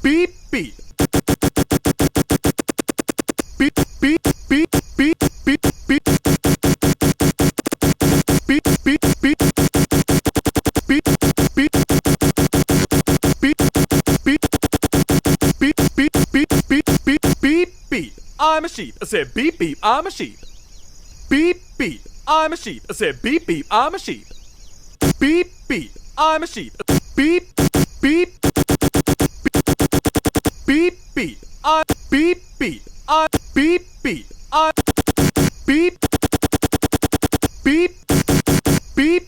beep beep. Beep beep beep beep beep beep. Beep beep beep. Beep beep. Beep beep. Beep beep beep beep beep beep beep. I'm a sheep. I said beep beep. I'm a sheep. Beep beep. I'm a sheep. I said beep beep. I'm a sheep. Beep beep. I'm a sheep. Beep beep. Beep beep. I beep beep. I beep beep. I beep beep beep.